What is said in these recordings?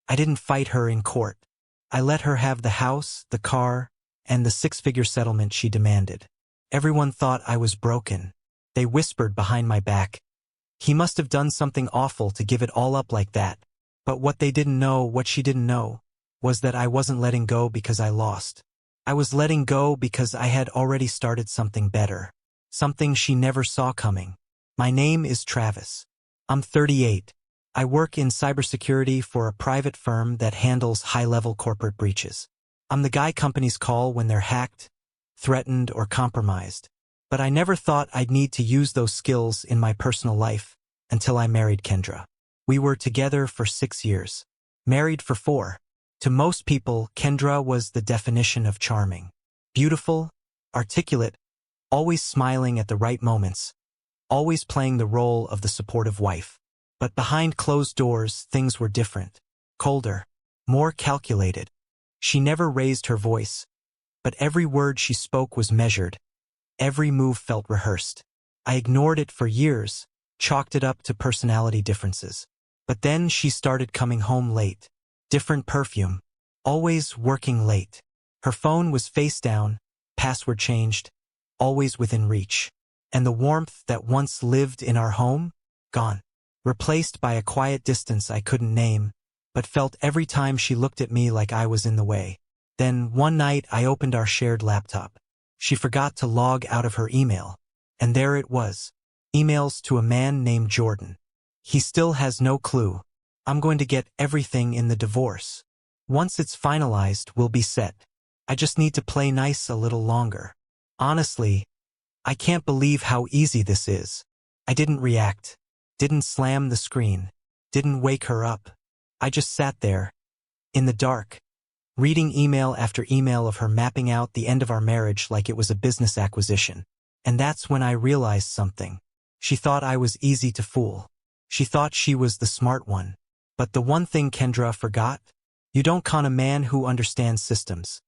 I didn't fight her in court. I let her have the house, the car, and the six-figure settlement she demanded. Everyone thought I was broken. They whispered behind my back, "He must have done something awful to give it all up like that." But what they didn't know, what she didn't know, was that I wasn't letting go because I lost. I was letting go because I had already started something better. Something she never saw coming. My name is Travis. I'm 38. I work in cybersecurity for a private firm that handles high-level corporate breaches. I'm the guy companies call when they're hacked, threatened, or compromised. But I never thought I'd need to use those skills in my personal life until I married Kendra. We were together for 6 years, married for 4. To most people, Kendra was the definition of charming. Beautiful, articulate, always smiling at the right moments, always playing the role of the supportive wife. But behind closed doors, things were different, colder, more calculated. She never raised her voice, but every word she spoke was measured. Every move felt rehearsed. I ignored it for years, chalked it up to personality differences. But then she started coming home late. Different perfume. Always working late. Her phone was face down, password changed, always within reach. And the warmth that once lived in our home? Gone. Replaced by a quiet distance I couldn't name, but felt every time she looked at me like I was in the way. Then, one night, I opened our shared laptop. She forgot to log out of her email. And there it was. Emails to a man named Jordan. He still has no clue. I'm going to get everything in the divorce. Once it's finalized, we'll be set. I just need to play nice a little longer. Honestly, I can't believe how easy this is. I didn't react. Didn't slam the screen. Didn't wake her up. I just sat there, in the dark, reading email after email of her mapping out the end of our marriage like it was a business acquisition. And that's when I realized something. She thought I was easy to fool. She thought she was the smart one. But the one thing Kendra forgot? You don't con a man who understands systems.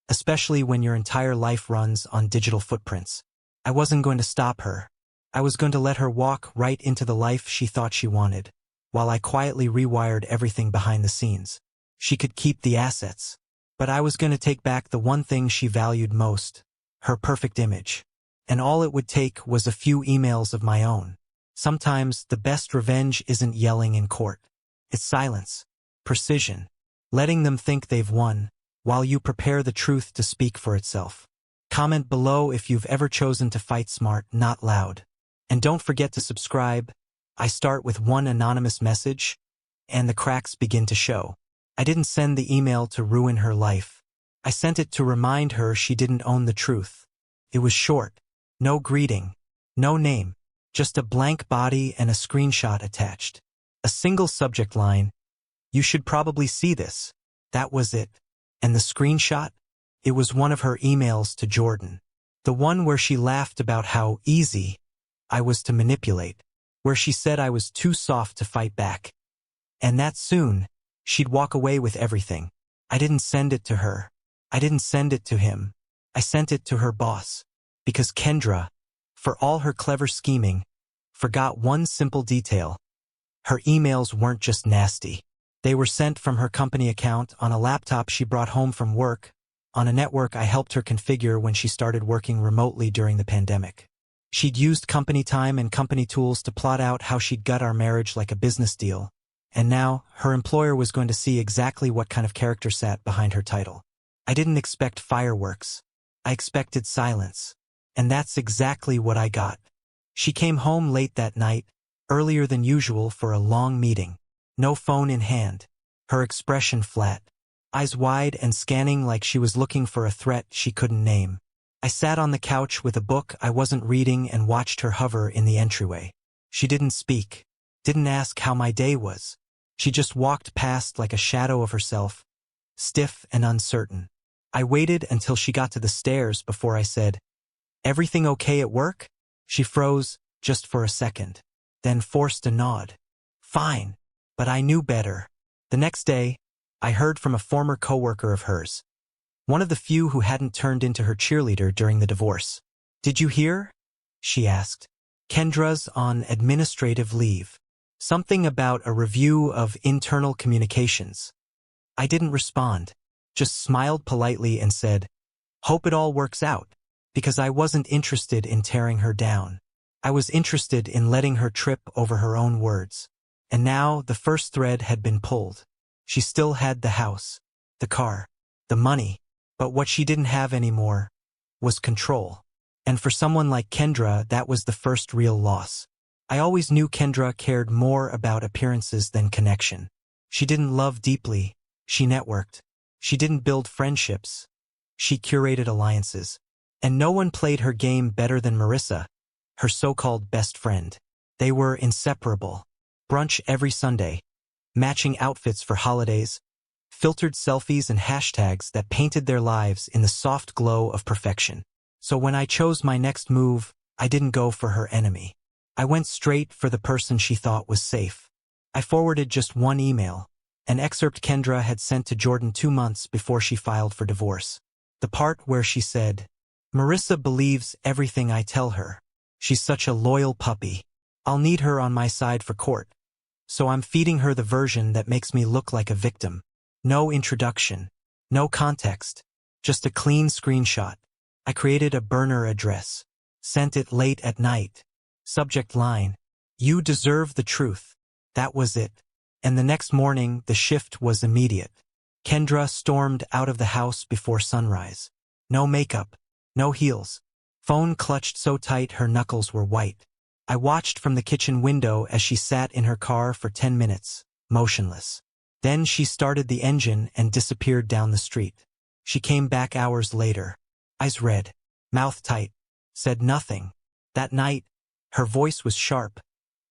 Especially when your entire life runs on digital footprints. I wasn't going to stop her. I was going to let her walk right into the life she thought she wanted, while I quietly rewired everything behind the scenes. She could keep the assets. But I was going to take back the one thing she valued most, her perfect image. And all it would take was a few emails of my own. Sometimes the best revenge isn't yelling in court. It's silence, precision, letting them think they've won, while you prepare the truth to speak for itself. Comment below if you've ever chosen to fight smart, not loud. And don't forget to subscribe. I start with one anonymous message, and the cracks begin to show. I didn't send the email to ruin her life. I sent it to remind her she didn't own the truth. It was short. No greeting. No name. Just a blank body and a screenshot attached. A single subject line. You should probably see this. That was it. And the screenshot? It was one of her emails to Jordan. The one where she laughed about how easy I was to manipulate. Where she said I was too soft to fight back. And that soon, she'd walk away with everything. I didn't send it to her. I didn't send it to him. I sent it to her boss. Because Kendra, for all her clever scheming, forgot one simple detail. Her emails weren't just nasty. They were sent from her company account on a laptop she brought home from work, on a network I helped her configure when she started working remotely during the pandemic. She'd used company time and company tools to plot out how she'd gut our marriage like a business deal. And now, her employer was going to see exactly what kind of character sat behind her title. I didn't expect fireworks. I expected silence. And that's exactly what I got. She came home late that night, earlier than usual for a long meeting. No phone in hand. Her expression flat. Eyes wide and scanning like she was looking for a threat she couldn't name. I sat on the couch with a book I wasn't reading and watched her hover in the entryway. She didn't speak. Didn't ask how my day was. She just walked past like a shadow of herself, stiff and uncertain. I waited until she got to the stairs before I said, "Everything okay at work?" She froze, just for a second, then forced a nod. Fine. But I knew better. The next day, I heard from a former coworker of hers. One of the few who hadn't turned into her cheerleader during the divorce. "Did you hear?" she asked. "Kendra's on administrative leave. Something about a review of internal communications." I didn't respond, just smiled politely and said, "Hope it all works out," because I wasn't interested in tearing her down. I was interested in letting her trip over her own words. And now the first thread had been pulled. She still had the house, the car, the money, but what she didn't have anymore was control. And for someone like Kendra, that was the first real loss. I always knew Kendra cared more about appearances than connection. She didn't love deeply, she networked. She didn't build friendships, she curated alliances. And no one played her game better than Marissa, her so-called best friend. They were inseparable. Brunch every Sunday, matching outfits for holidays, filtered selfies and hashtags that painted their lives in the soft glow of perfection. So when I chose my next move, I didn't go for her enemy. I went straight for the person she thought was safe. I forwarded just one email, an excerpt Kendra had sent to Jordan 2 months before she filed for divorce. The part where she said, "Marissa believes everything I tell her. She's such a loyal puppy. I'll need her on my side for court. So I'm feeding her the version that makes me look like a victim. No introduction, no context, just a clean screenshot. I created a burner address, sent it late at night. Subject line, 'You deserve the truth.' That was it. And the next morning, the shift was immediate. Kendra stormed out of the house before sunrise. No makeup, no heels. Phone clutched so tight her knuckles were white. I watched from the kitchen window as she sat in her car for 10 minutes, motionless. Then she started the engine and disappeared down the street. She came back hours later, eyes red, mouth tight, said nothing. That night, her voice was sharp,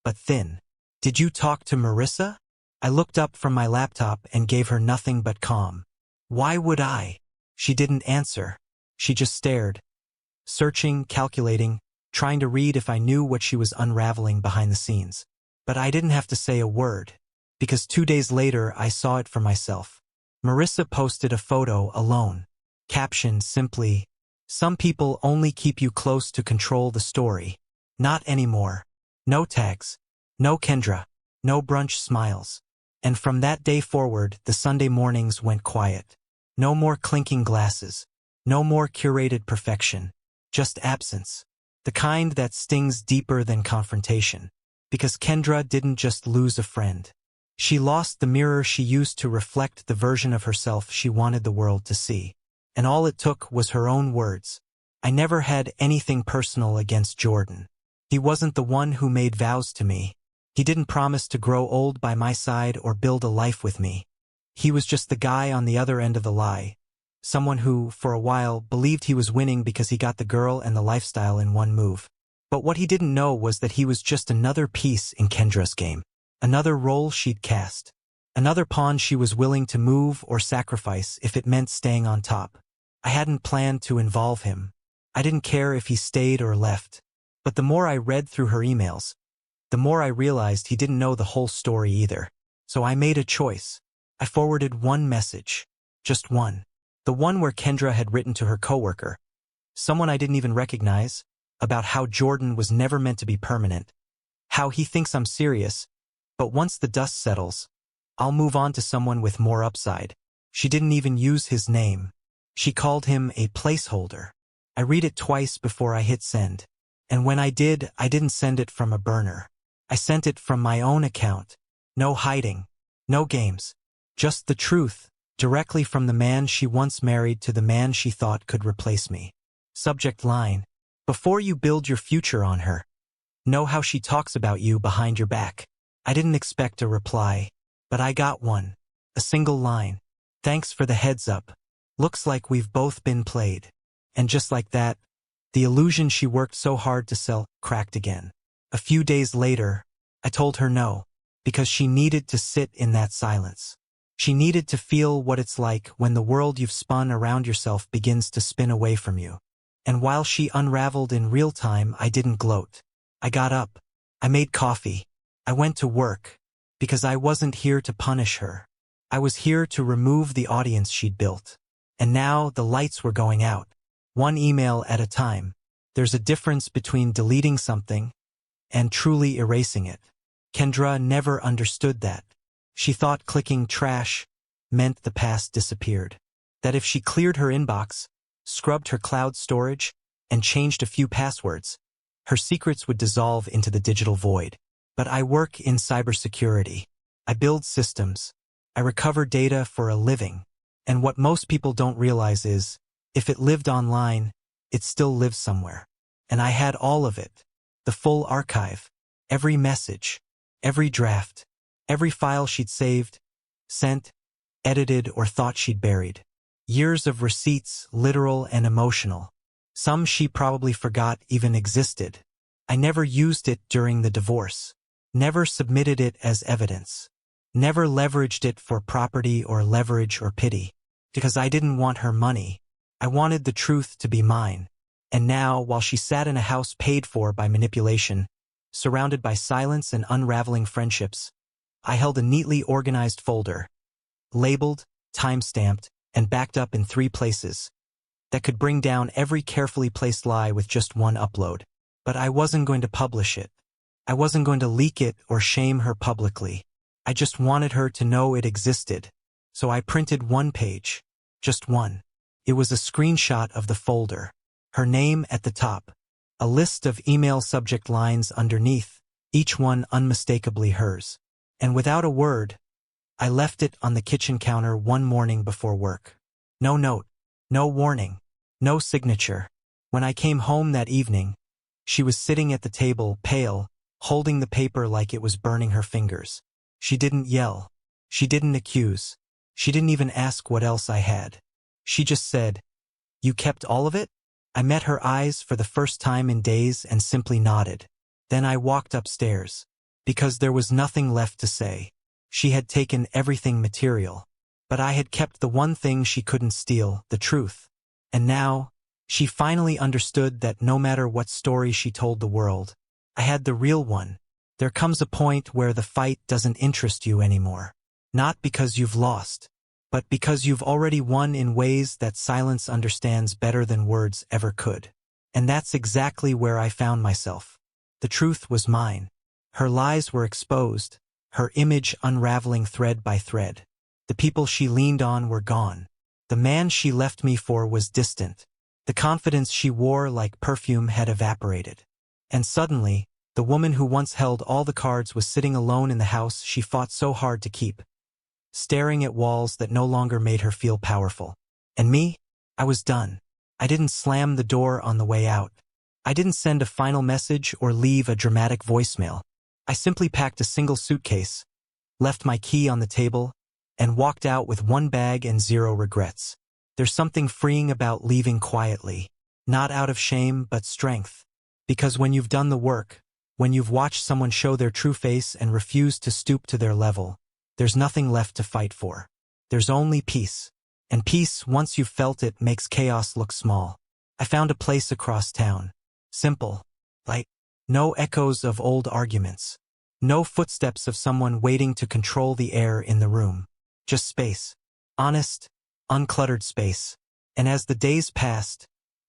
but thin. "Did you talk to Marissa?" I looked up from my laptop and gave her nothing but calm. Why would I? She didn't answer. She just stared, searching, calculating, trying to read if I knew what she was unraveling behind the scenes. But I didn't have to say a word, because 2 days later I saw it for myself. Marissa posted a photo alone. Captioned simply, "Some people only keep you close to control the story. Not anymore." No tags, no Kendra, no brunch smiles. And from that day forward, the Sunday mornings went quiet. No more clinking glasses, no more curated perfection, just absence. The kind that stings deeper than confrontation. Because Kendra didn't just lose a friend. She lost the mirror she used to reflect the version of herself she wanted the world to see. And all it took was her own words. I never had anything personal against Jordan. He wasn't the one who made vows to me. He didn't promise to grow old by my side or build a life with me. He was just the guy on the other end of the lie. Someone who, for a while, believed he was winning because he got the girl and the lifestyle in one move. But what he didn't know was that he was just another piece in Kendra's game. Another role she'd cast. Another pawn she was willing to move or sacrifice if it meant staying on top. I hadn't planned to involve him. I didn't care if he stayed or left. But the more I read through her emails, the more I realized he didn't know the whole story either. So I made a choice. I forwarded one message. Just one. The one where Kendra had written to her coworker, someone I didn't even recognize, about how Jordan was never meant to be permanent. How he thinks I'm serious, but once the dust settles, I'll move on to someone with more upside. She didn't even use his name. She called him a placeholder. I read it twice before I hit send. And when I didn't send it from a burner. I sent it from my own account. No hiding. No games. Just the truth, directly from the man she once married to the man she thought could replace me. Subject line, "Before you build your future on her, know how she talks about you behind your back." I didn't expect a reply, but I got one. A single line. "Thanks for the heads up. Looks like we've both been played." And just like that, the illusion she worked so hard to sell cracked again. A few days later, I told her no, because she needed to sit in that silence. She needed to feel what it's like when the world you've spun around yourself begins to spin away from you. And while she unraveled in real time, I didn't gloat. I got up. I made coffee. I went to work, because I wasn't here to punish her. I was here to remove the audience she'd built. And now the lights were going out. One email at a time. There's a difference between deleting something and truly erasing it. Kendra never understood that. She thought clicking trash meant the past disappeared. That if she cleared her inbox, scrubbed her cloud storage, and changed a few passwords, her secrets would dissolve into the digital void. But I work in cybersecurity. I build systems. I recover data for a living. And what most people don't realize is, if it lived online, it still lives somewhere. And I had all of it. The full archive. Every message. Every draft. Every file she'd saved, sent, edited, or thought she'd buried. Years of receipts, literal and emotional. Some she probably forgot even existed. I never used it during the divorce. Never submitted it as evidence. Never leveraged it for property or leverage or pity. Because I didn't want her money. I wanted the truth to be mine. And now, while she sat in a house paid for by manipulation, surrounded by silence and unraveling friendships, I held a neatly organized folder, labeled, time-stamped, and backed up in 3 places, that could bring down every carefully placed lie with just one upload. But I wasn't going to publish it. I wasn't going to leak it or shame her publicly. I just wanted her to know it existed. So I printed 1 page. Just one. It was a screenshot of the folder. Her name at the top. A list of email subject lines underneath, each one unmistakably hers. And without a word, I left it on the kitchen counter one morning before work. No note. No warning. No signature. When I came home that evening, she was sitting at the table, pale, holding the paper like it was burning her fingers. She didn't yell. She didn't accuse. She didn't even ask what else I had. She just said, "You kept all of it?" I met her eyes for the first time in days and simply nodded. Then I walked upstairs. Because there was nothing left to say. She had taken everything material. But I had kept the one thing she couldn't steal, the truth. And now, she finally understood that no matter what story she told the world, I had the real one. There comes a point where the fight doesn't interest you anymore. Not because you've lost, but because you've already won in ways that silence understands better than words ever could. And that's exactly where I found myself. The truth was mine. Her lies were exposed, her image unraveling thread by thread. The people she leaned on were gone. The man she left me for was distant. The confidence she wore like perfume had evaporated. And suddenly, the woman who once held all the cards was sitting alone in the house she fought so hard to keep, staring at walls that no longer made her feel powerful. And me? I was done. I didn't slam the door on the way out. I didn't send a final message or leave a dramatic voicemail. I simply packed a single suitcase, left my key on the table, and walked out with 1 bag and 0 regrets. There's something freeing about leaving quietly, not out of shame but strength. Because when you've done the work, when you've watched someone show their true face and refused to stoop to their level, there's nothing left to fight for. There's only peace. And peace, once you've felt it, makes chaos look small. I found a place across town. Simple. Light. No echoes of old arguments. No footsteps of someone waiting to control the air in the room. Just space. Honest, uncluttered space. And as the days passed,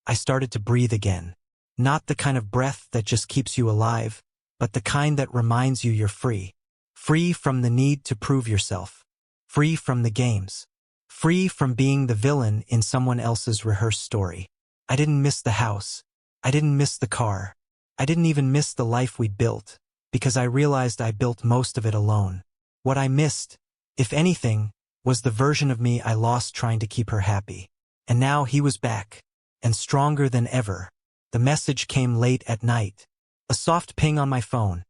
I started to breathe again. Not the kind of breath that just keeps you alive, but the kind that reminds you you're free. Free from the need to prove yourself. Free from the games. Free from being the villain in someone else's rehearsed story. I didn't miss the house. I didn't miss the car. I didn't even miss the life we'd built, because I realized I built most of it alone. What I missed, if anything, was the version of me I lost trying to keep her happy. And now he was back, and stronger than ever. The message came late at night. A soft ping on my phone.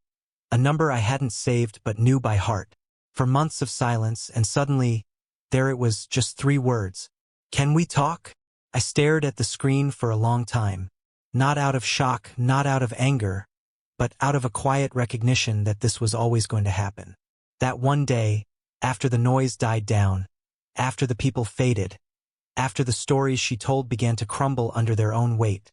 A number I hadn't saved but knew by heart. For months of silence, and suddenly, there it was, just 3 words. "Can we talk?" I stared at the screen for a long time. Not out of shock, not out of anger, but out of a quiet recognition that this was always going to happen. That one day, after the noise died down, after the people faded, after the stories she told began to crumble under their own weight,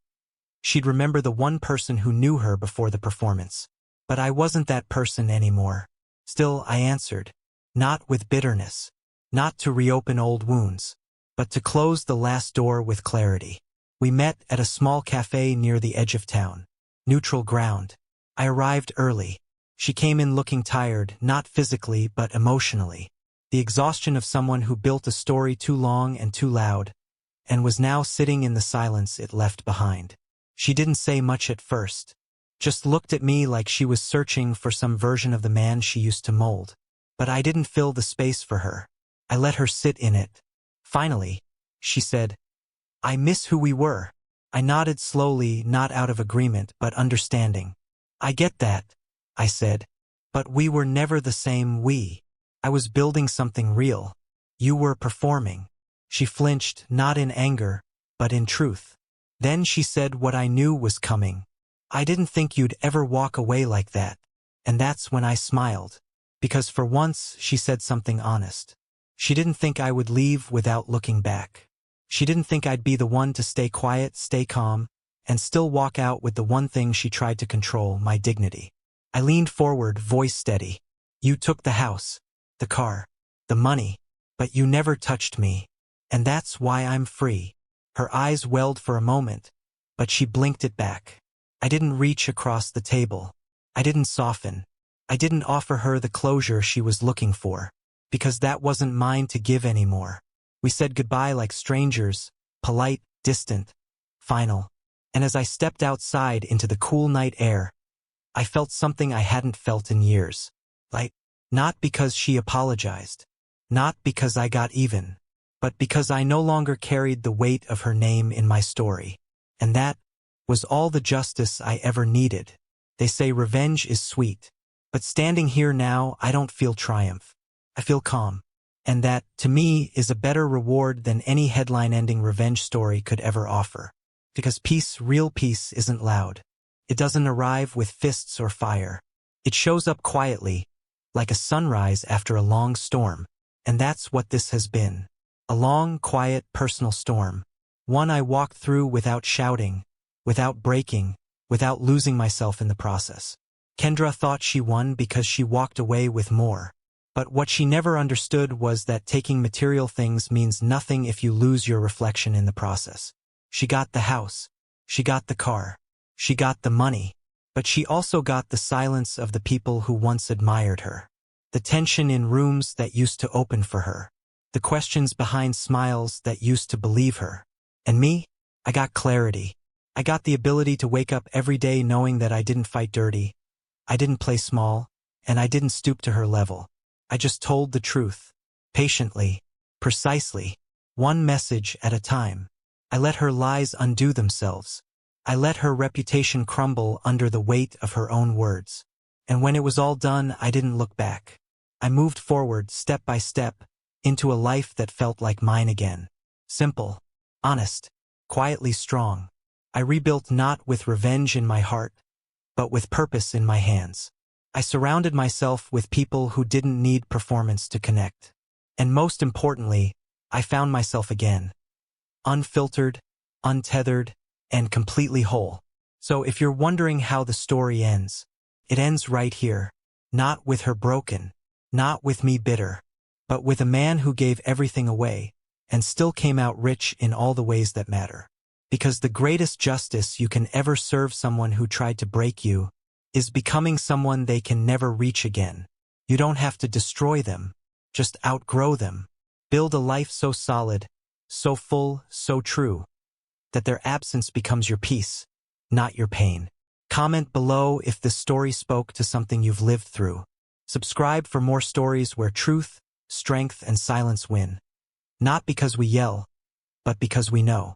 she'd remember the one person who knew her before the performance. But I wasn't that person anymore. Still, I answered. Not with bitterness. Not to reopen old wounds. But to close the last door with clarity. We met at a small cafe near the edge of town. Neutral ground. I arrived early. She came in looking tired, not physically but emotionally. the exhaustion of someone who built a story too long and too loud, and was now sitting in the silence it left behind. She didn't say much at first, just looked at me like she was searching for some version of the man she used to mold. But I didn't fill the space for her. I let her sit in it. Finally, she said, "I miss who we were." I nodded slowly, not out of agreement, but understanding. "I get that," I said. "But we were never the same we. I was building something real. You were performing." She flinched, not in anger, but in truth. Then she said what I knew was coming. "I didn't think you'd ever walk away like that." And that's when I smiled. Because for once, she said something honest. She didn't think I would leave without looking back. She didn't think I'd be the one to stay quiet, stay calm, and still walk out with the one thing she tried to control, my dignity. I leaned forward, voice steady. "You took the house, the car, the money, but you never touched me. And that's why I'm free." Her eyes welled for a moment, but she blinked it back. I didn't reach across the table. I didn't soften. I didn't offer her the closure she was looking for, because that wasn't mine to give anymore. We said goodbye like strangers, polite, distant, final. And as I stepped outside into the cool night air, I felt something I hadn't felt in years. Like, not because she apologized, not because I got even, but because I no longer carried the weight of her name in my story. And that was all the justice I ever needed. They say revenge is sweet, but standing here now, I don't feel triumph. I feel calm. And that, to me, is a better reward than any headline-ending revenge story could ever offer. Because peace, real peace, isn't loud. It doesn't arrive with fists or fire. It shows up quietly, like a sunrise after a long storm. And that's what this has been. A long, quiet, personal storm. One I walked through without shouting, without breaking, without losing myself in the process. Kendra thought she won because she walked away with more. But what she never understood was that taking material things means nothing if you lose your reflection in the process. She got the house. She got the car. She got the money. But she also got the silence of the people who once admired her. The tension in rooms that used to open for her. The questions behind smiles that used to believe her. And me? I got clarity. I got the ability to wake up every day knowing that I didn't fight dirty. I didn't play small. And I didn't stoop to her level. I just told the truth. Patiently. Precisely. One message at a time. I let her lies undo themselves. I let her reputation crumble under the weight of her own words. And when it was all done, I didn't look back. I moved forward, step by step, into a life that felt like mine again. Simple. Honest. Quietly strong. I rebuilt not with revenge in my heart, but with purpose in my hands. I surrounded myself with people who didn't need performance to connect. And most importantly, I found myself again. Unfiltered, untethered, and completely whole. So if you're wondering how the story ends, it ends right here. Not with her broken, not with me bitter, but with a man who gave everything away, and still came out rich in all the ways that matter. Because the greatest justice you can ever serve someone who tried to break you is becoming someone they can never reach again. You don't have to destroy them, just outgrow them. Build a life so solid, so full, so true, that their absence becomes your peace, not your pain. Comment below if this story spoke to something you've lived through. Subscribe for more stories where truth, strength, and silence win. Not because we yell, but because we know.